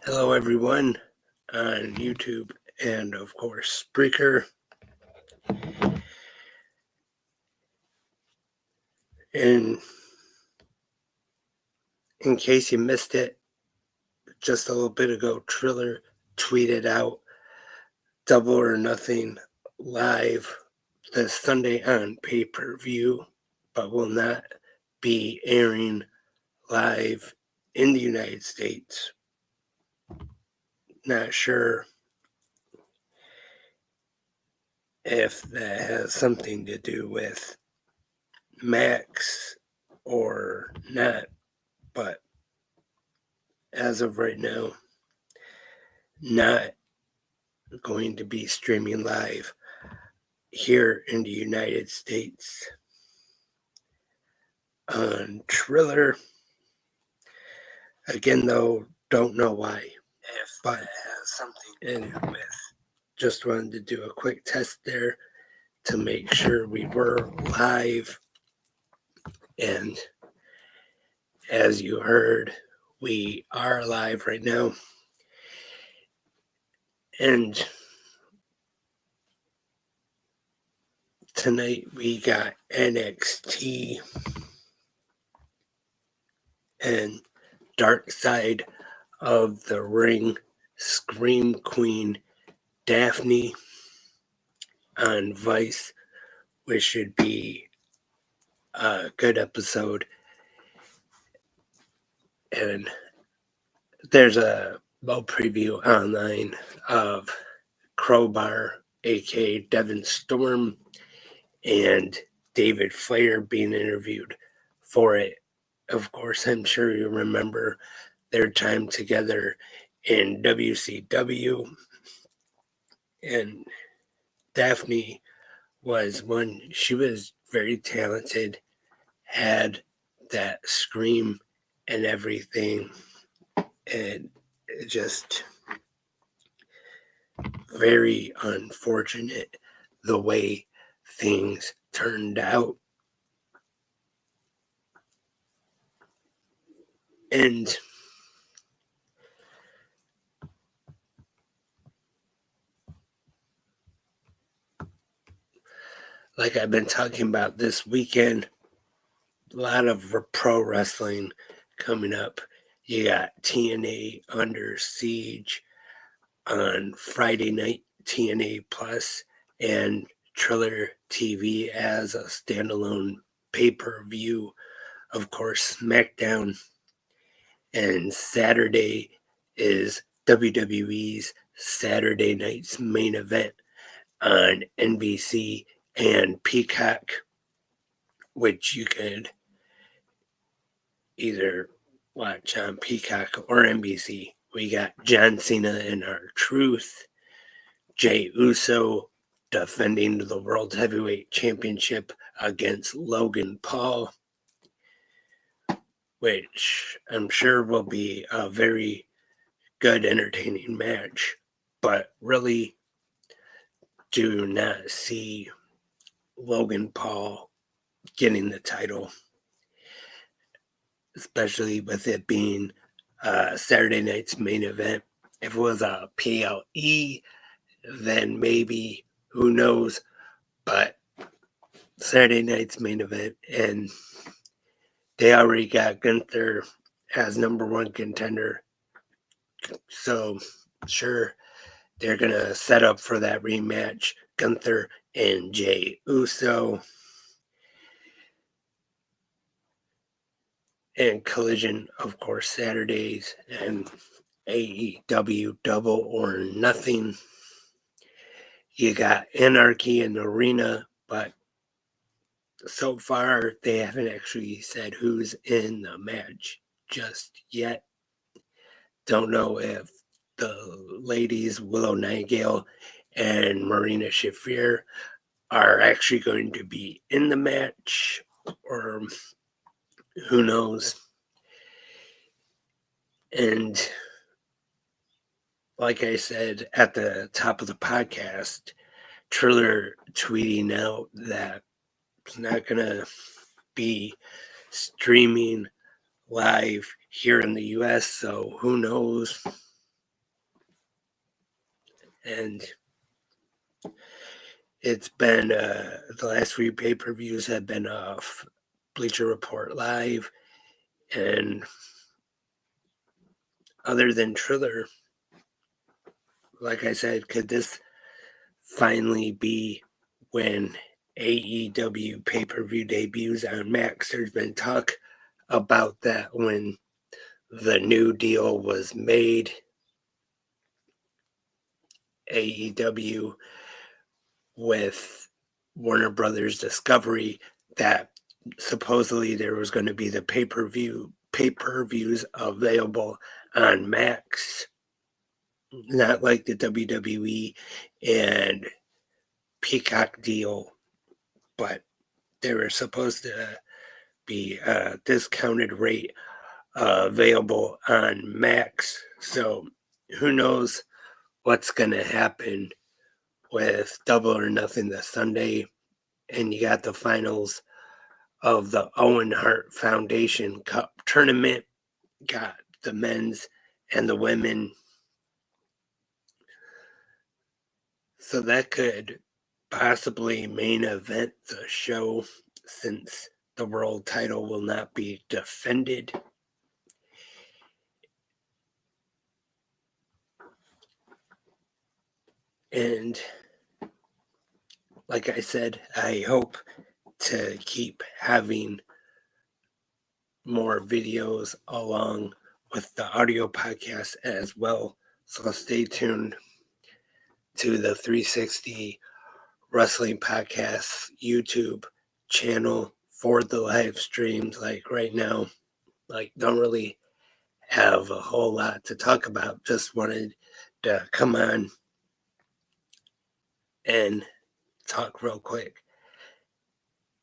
Hello, everyone on YouTube and, of course, Spreaker. And in case you missed it, just a little bit ago, Triller tweeted out Double or Nothing live this Sunday on pay-per-view, but will not be airing live in the United States. Not sure if that has something to do with Max or not, but as of right now, not going to be streaming live here in the United States on Triller. Again, though, don't know why, but it has something to do with. Just wanted to do a quick test there to make sure we were live. And as you heard, we are live right now. And tonight we got NXT and Dark Side of the Ring Scream Queen Daphne on Vice, which should be a good episode. And there's a little preview online of Crowbar, aka Devin Storm, and David Flair being interviewed for it. Of course, I'm sure you remember their time together in WCW. And Daphne was one, she was very talented, had that scream and everything, and just very unfortunate the way things turned out. And like I've been talking about this weekend, a lot of pro wrestling coming up. You got TNA Under Siege on Friday night, TNA Plus, and Triller TV as a standalone pay-per-view. Of course, SmackDown. And Saturday is WWE's Saturday night's main event on NBC and Peacock, which you could either watch on Peacock or NBC. We got John Cena and R-Truth, Jey Uso defending the World Heavyweight Championship against Logan Paul, which I'm sure will be a very good, entertaining match, but really do not see Logan Paul getting the title, especially with it being Saturday night's main event. If it was a PLE, then maybe, who knows, but Saturday night's main event, and they already got Gunther as number one contender, so sure, they're going to set up for that rematch, Gunther and Jey Uso. And Collision, of course, Saturdays, and AEW Double or Nothing. You got Anarchy in the Arena, but so far they haven't actually said who's in the match just yet. Don't know if the ladies Willow Nightingale and Marina Shafir are actually going to be in the match, or who knows. And like I said at the top of the podcast, Triller tweeting out that it's not going to be streaming live here in the US, so who knows And it's been, the last few pay-per-views have been off Bleacher Report Live, and other than Triller, like I said, could this finally be when AEW pay-per-view debuts on Max? There's been talk about that when the new deal was made. AEW with Warner Brothers Discovery, that supposedly there was going to be the pay-per-views available on Max, not like the WWE and Peacock deal, but they were supposed to be a discounted rate available on Max. So who knows what's going to happen with Double or Nothing this Sunday. And you got the finals of the Owen Hart Foundation Cup tournament. Got the men's and the women. So that could possibly main event the show, since the world title will not be defended. And like I said, I hope to keep having more videos along with the audio podcast as well. So stay tuned to the 360 Wrestling Podcast YouTube channel for the live streams. Like right now, don't really have a whole lot to talk about. Just wanted to come on and talk real quick.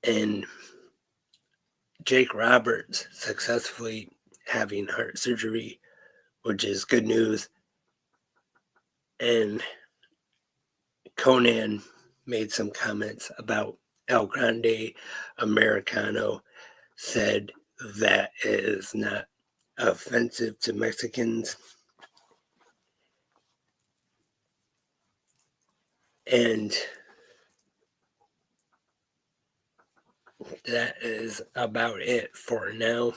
And Jake Roberts successfully having heart surgery, which is good news. And Conan made some comments about El Grande Americano, said that it is not offensive to Mexicans. And that is about it for now.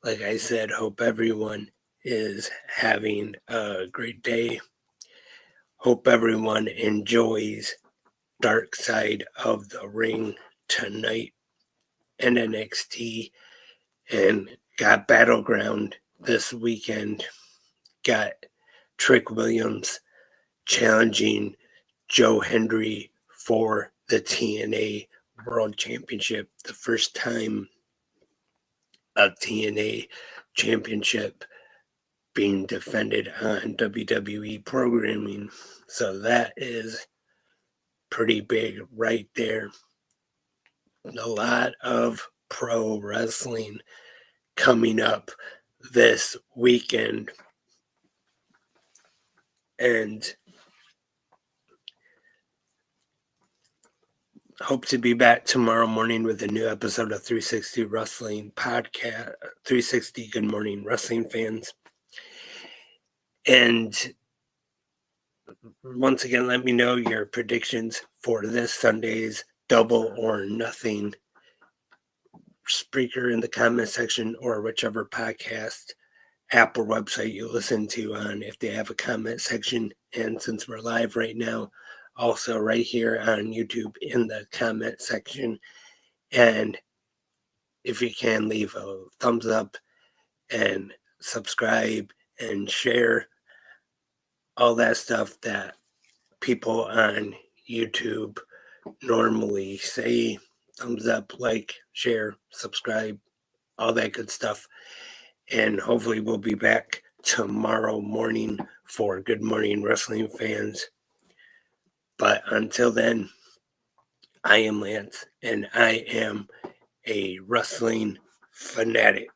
Like I said, hope everyone is having a great day. Hope everyone enjoys Dark Side of the Ring tonight in NXT, and got Battleground this weekend. Got Trick Williams challenging Joe Hendry for the TNA World Championship, the first time a TNA championship being defended on WWE programming. So that is pretty big right there. A lot of pro wrestling coming up this weekend. And hope to be back tomorrow morning with a new episode of 360 Wrestling Podcast. 360 Good Morning Wrestling fans. And once again, let me know your predictions for this Sunday's Double or Nothing. Spreaker in the comment section, or whichever podcast app or website you listen to on, if they have a comment section. And since we're live right now, also right here on YouTube in the comment section. And if you can, leave a thumbs up and subscribe and share, all that stuff that people on YouTube normally say. Thumbs up, like, share, subscribe, all that good stuff. And hopefully we'll be back tomorrow morning for Good Morning Wrestling fans. But until then, I am Lance, and I am a wrestling fanatic.